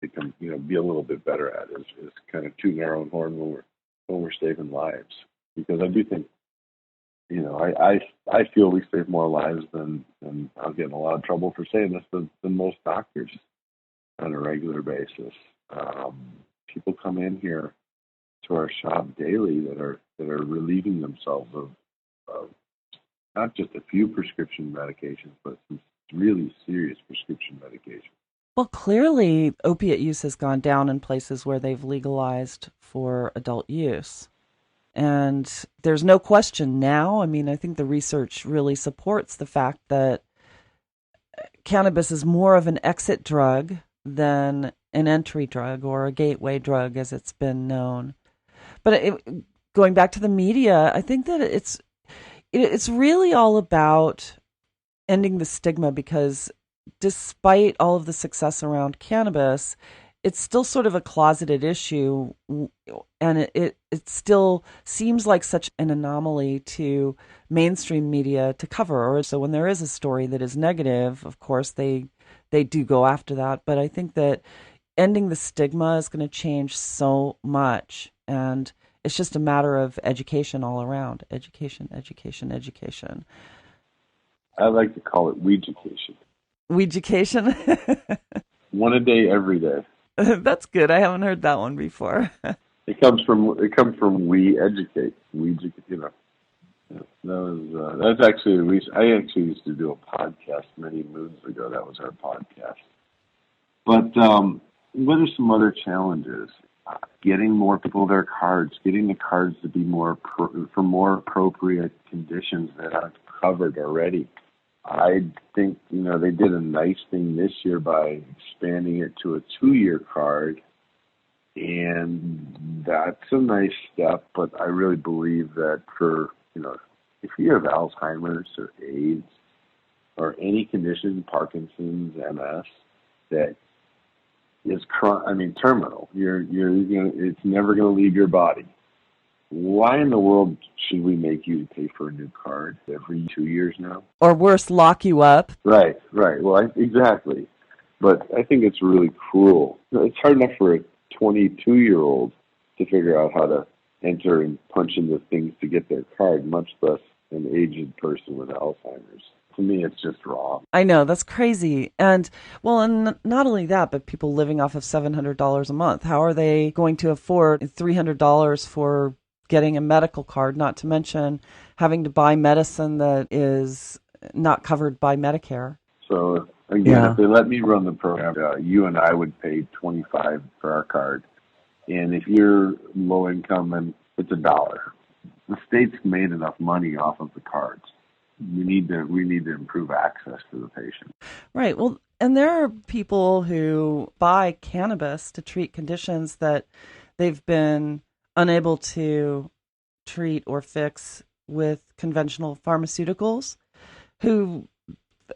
become, be a little bit better at is kind of tooting our own horn when we're saving lives. Because I do think, I feel we save more lives than I'll get in a lot of trouble for saying this than most doctors on a regular basis. People come in here to our shop daily that are relieving themselves of not just a few prescription medications, but some really serious prescription medications. Well, clearly, opiate use has gone down in places where they've legalized for adult use. And there's no question now. I mean, I think the research really supports the fact that cannabis is more of an exit drug than an entry drug or a gateway drug, as it's been known. But going back to the media, I think that it's really all about ending the stigma, because despite all of the success around cannabis, it's still sort of a closeted issue, and it still seems like such an anomaly to mainstream media to cover. So when there is a story that is negative, of course, they do go after that. But I think that ending the stigma is going to change so much, and it's just a matter of education all around. Education, education, education. I like to call it weeducation. Weeducation? One a day, every day. That's good. I haven't heard that one before. It comes from we educate. That's actually I actually used to do a podcast many moons ago. That was our podcast. But what are some other challenges? Getting more people their cards, getting the cards to be for more appropriate conditions that aren't covered already. I think, they did a nice thing this year by expanding it to a 2-year card, and that's a nice step, but I really believe that for, if you have Alzheimer's or AIDS or any condition, Parkinson's, MS, that is terminal. It's never going to leave your body. Why in the world should we make you pay for a new card every 2 years now? Or worse, lock you up. Right. Well, exactly. But I think it's really cruel. It's hard enough for a 22-year-old to figure out how to enter and punch into things to get their card, much less an aged person with Alzheimer's. To me, it's just wrong. I know, that's crazy. And not only that, but people living off of $700 a month. How are they going to afford $300 for getting a medical card, not to mention having to buy medicine that is not covered by Medicare? So, again, If they let me run the program, you and I would pay $25 for our card. And if you're low income, and it's $1. The state's made enough money off of the cards. We need to improve access for the patient. Right. Well, and there are people who buy cannabis to treat conditions that they've been unable to treat or fix with conventional pharmaceuticals, who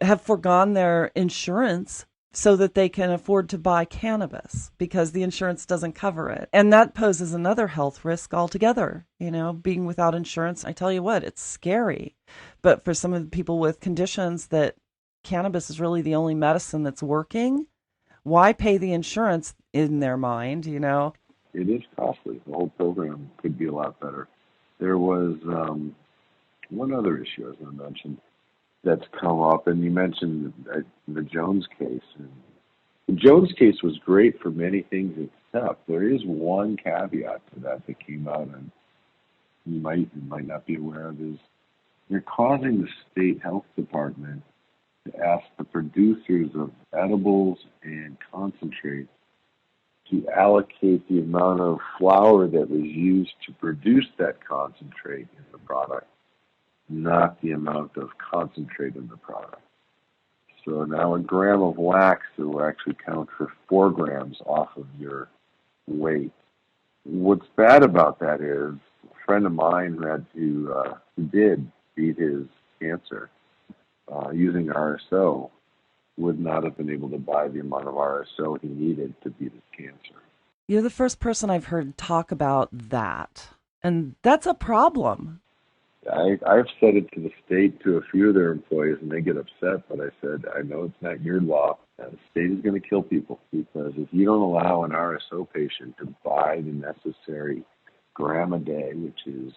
have foregone their insurance so that they can afford to buy cannabis because the insurance doesn't cover it. And that poses another health risk altogether. Being without insurance, I tell you what, it's scary. But for some of the people with conditions that cannabis is really the only medicine that's working, why pay the insurance in their mind, It is costly. The whole program could be a lot better. There was one other issue I was going to mention that's come up, and you mentioned the Jones case. And the Jones case was great for many things, except there is one caveat to that came out, and you might not be aware of, is they're causing the state health department to ask the producers of edibles and concentrates to allocate the amount of flour that was used to produce that concentrate in the product, not the amount of concentrate in the product. So now a gram of wax will actually count for 4 grams off of your weight. What's bad about that is a friend of mine who did beat his cancer using RSO would not have been able to buy the amount of RSO he needed to beat his cancer. You're the first person I've heard talk about that. And that's a problem. I've said it to the state, to a few of their employees, and they get upset, but I said, I know it's not your law, The state is going to kill people because if you don't allow an RSO patient to buy the necessary gram a day, which is,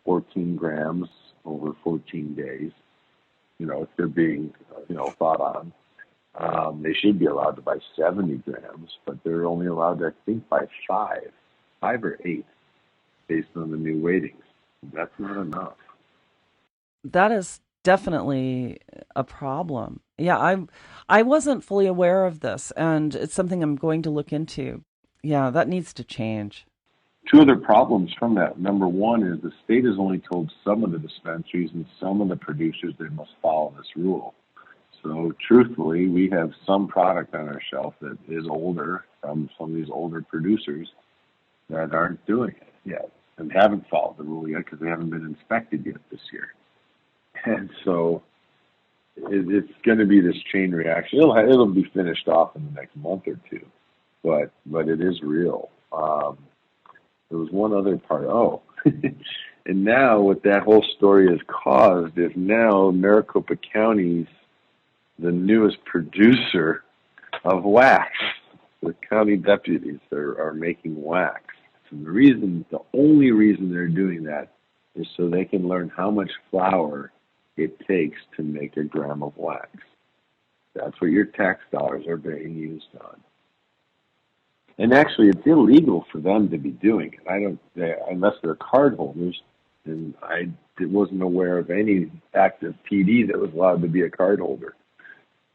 14 grams over 14 days, if they're being, thought on, they should be allowed to buy 70 grams, but they're only allowed to, I think, buy five or eight, based on the new weightings. That's not enough. That is definitely a problem. Yeah, I wasn't fully aware of this, and it's something I'm going to look into. Yeah, that needs to change. Two other problems from that. Number one is the state has only told some of the dispensaries and some of the producers they must follow this rule. So truthfully, we have some product on our shelf that is older from some of these older producers that aren't doing it yet and haven't followed the rule yet because they haven't been inspected yet this year. And so it's going to be this chain reaction. It'll be finished off in the next month or two, but it is real. There was one other part. Oh, and now what that whole story has caused is now Maricopa County's the newest producer of wax. The county deputies are making wax. And the only reason they're doing that is so they can learn how much flour it takes to make a gram of wax. That's what your tax dollars are being used on. And actually, it's illegal for them to be doing it. Unless they're card holders, and I wasn't aware of any active PD that was allowed to be a card holder.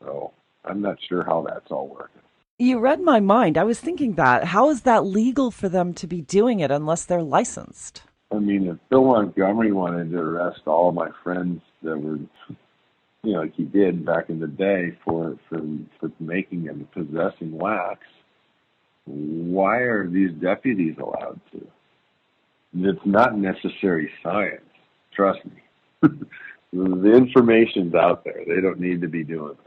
So I'm not sure how that's all working. You read my mind. I was thinking that. How is that legal for them to be doing it unless they're licensed? I mean, if Bill Montgomery wanted to arrest all of my friends that were, like he did back in the day for making and possessing wax, why are these deputies allowed to? It's not necessary science. Trust me. The information's out there. They don't need to be doing it.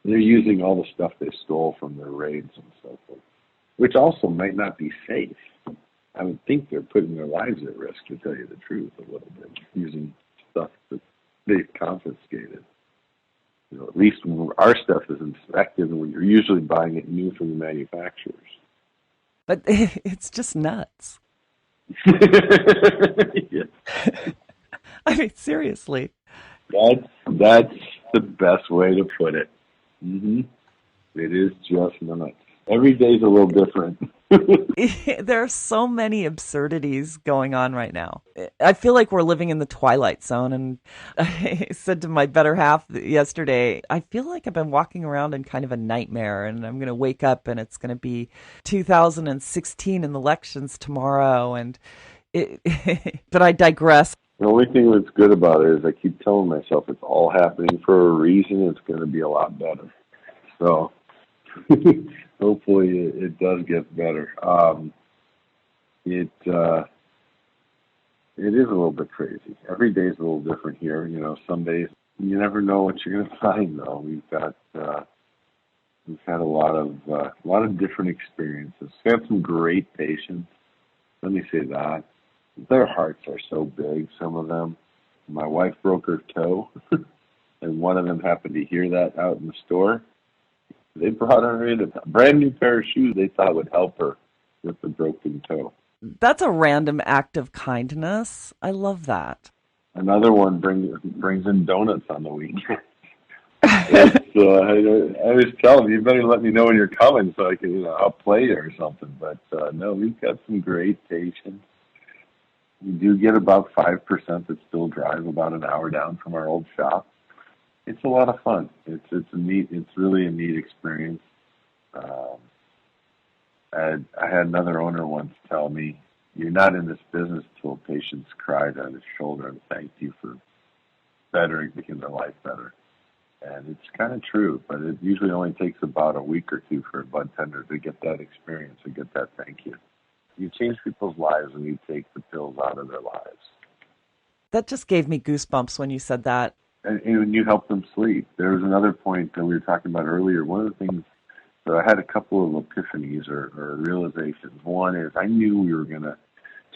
They're using all the stuff they stole from their raids and so forth, which also might not be safe. I would think they're putting their lives at risk, to tell you the truth, a little bit, using stuff that they've confiscated. At least our stuff is inspected, and you're usually buying it new from the manufacturers. But it's just nuts. Yeah. I mean, seriously. That's the best way to put it. Mm-hmm. It is just nuts. Every day's a little different. There are so many absurdities going on right now. I feel like we're living in the twilight zone. And I said to my better half yesterday, I feel like I've been walking around in kind of a nightmare, and I'm going to wake up and it's going to be 2016 and elections tomorrow. And but I digress. The only thing that's good about it is I keep telling myself it's all happening for a reason. It's going to be a lot better. So hopefully it does get better. It is a little bit crazy. Every day is a little different here. Some days you never know what you're going to find. Though we've had a lot of different experiences. We had some great patients. Let me say that. Their hearts are so big, some of them. My wife broke her toe, and one of them happened to hear that out in the store. They brought her in a brand new pair of shoes they thought would help her with the broken toe. That's a random act of kindness. I love that. Another one brings in donuts on the weekend. I always tell them, you better let me know when you're coming so I can, I'll play you or something. But no, we've got some great patients. We do get about 5% that still drive about an hour down from our old shop. It's a lot of fun. It's really a neat experience. I had another owner once tell me, "You're not in this business till patients cried on his shoulder and thanked you for making their life better." And it's kind of true, but it usually only takes about a week or two for a bud tender to get that experience and get that thank you. You change people's lives when you take the pills out of their lives. That just gave me goosebumps when you said that. And when you help them sleep. There was another point that we were talking about earlier. One of the things, so I had a couple of epiphanies or realizations. One is I knew we were going to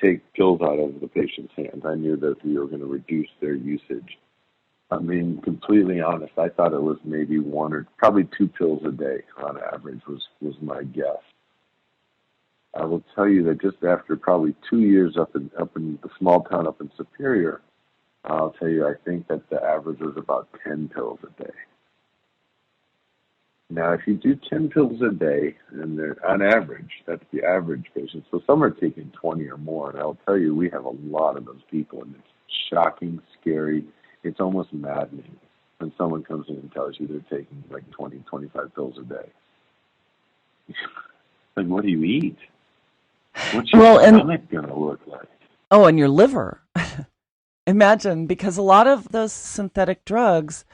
take pills out of the patient's hands. I knew that we were going to reduce their usage. I mean, completely honest, I thought it was maybe one or probably 2 pills a day on average was my guess. I will tell you that just after probably 2 years up in the small town up in Superior, I'll tell you I think that the average was about 10 pills a day. Now, if you do 10 pills a day, and on average, that's the average patient. So some are taking 20 or more, and I'll tell you, we have a lot of those people, and it's shocking, scary. It's almost maddening when someone comes in and tells you they're taking like 20, 25 pills a day. Like, what do you eat? What's your stomach going to look like? Oh, and your liver. Imagine, because a lot of those synthetic drugs,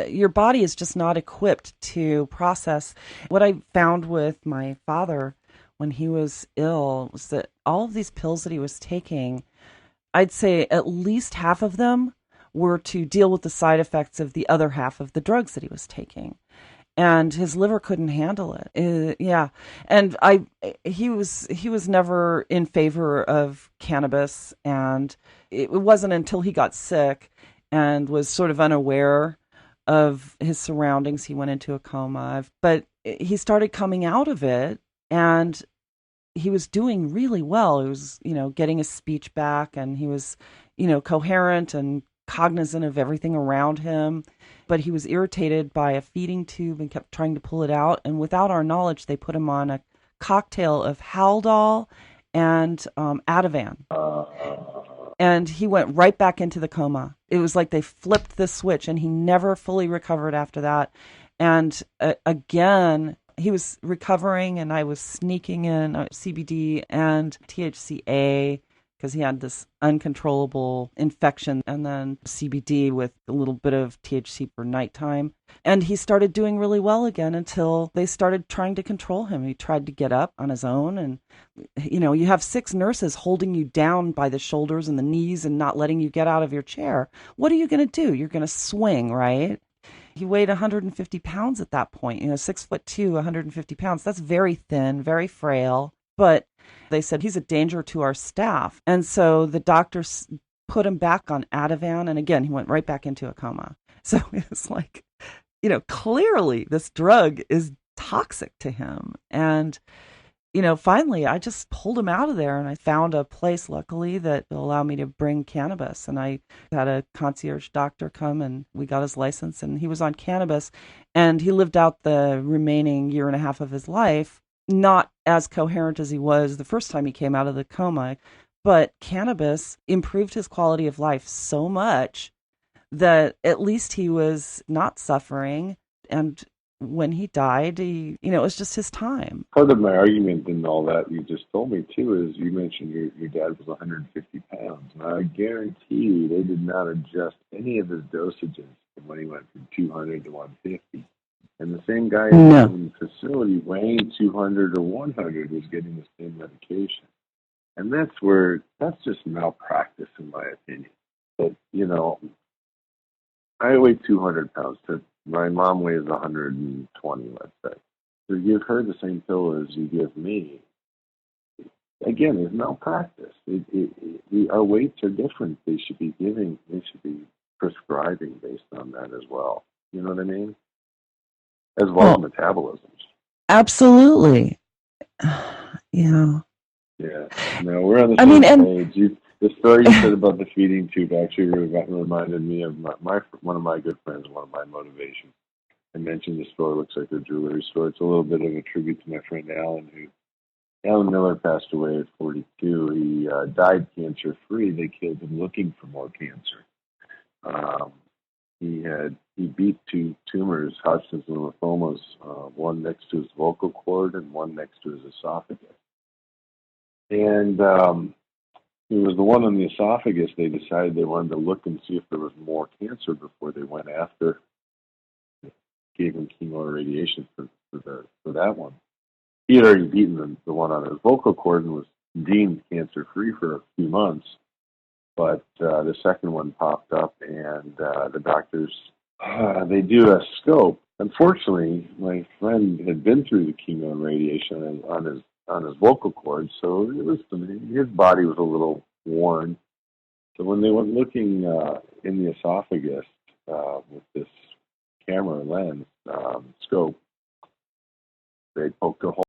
your body is just not equipped to process. What I found with my father when he was ill was that all of these pills that he was taking, I'd say at least half of them were to deal with the side effects of the other half of the drugs that he was taking. And his liver couldn't handle it. Yeah. And he was never in favor of cannabis. And it wasn't until he got sick and was sort of unaware of his surroundings, he went into a coma. But he started coming out of it, and he was doing really well. He was, getting his speech back, and he was, coherent and cognizant of everything around him. But he was irritated by a feeding tube and kept trying to pull it out. And without our knowledge, they put him on a cocktail of Haldol and Ativan. And he went right back into the coma. It was like they flipped the switch, and he never fully recovered after that. And again, he was recovering, and I was sneaking in CBD and THCA because he had this uncontrollable infection, and then CBD with a little bit of THC for nighttime. And he started doing really well again until they started trying to control him. He tried to get up on his own, and, you have 6 nurses holding you down by the shoulders and the knees and not letting you get out of your chair. What are you going to do? You're going to swing, right? He weighed 150 pounds at that point, 6'2", 150 pounds. That's very thin, very frail. But they said he's a danger to our staff. And so the doctors put him back on Ativan. And again, he went right back into a coma. So it was like, clearly this drug is toxic to him. And, finally I just pulled him out of there, and I found a place, luckily, that will allow me to bring cannabis. And I had a concierge doctor come, and we got his license, and he was on cannabis, and he lived out the remaining year and a half of his life, not as coherent as he was the first time he came out of the coma. But cannabis improved his quality of life so much that at least he was not suffering. And when he died, it was just his time. Part of my argument in all that you just told me, too, is you mentioned your dad was 150 pounds. And I guarantee you they did not adjust any of his dosages when he went from 200 to 150. And the same guy in the facility weighing 200 or 100 was getting the same medication. And that's just malpractice, in my opinion. But, I weigh 200 pounds. My mom weighs 120, let's say. So you give her the same pill as you give me. Again, it's malpractice. Our weights are different. They should be prescribing based on that as well. You know what I mean? As well as metabolisms. Absolutely. Yeah. Yeah. No, we're on the same page. The story you said about the feeding tube actually reminded me of one of my good friends, one of my motivations. I mentioned the store looks like a jewelry store. It's a little bit of a tribute to my friend Alan Miller passed away at 42. He died cancer-free. They killed him looking for more cancer. He beat 2 tumors, Hodgkin's lymphomas, one next to his vocal cord and one next to his esophagus. And it was the one on the esophagus. They decided they wanted to look and see if there was more cancer before they went after. Gave him chemo or radiation for that one. He had already beaten the one on his vocal cord and was deemed cancer-free for a few months. But the second one popped up, and the doctors, they do a scope. Unfortunately, my friend had been through the chemo and radiation on his vocal cord, so his body was a little worn. So when they went looking in the esophagus, with this camera lens scope. They poked a hole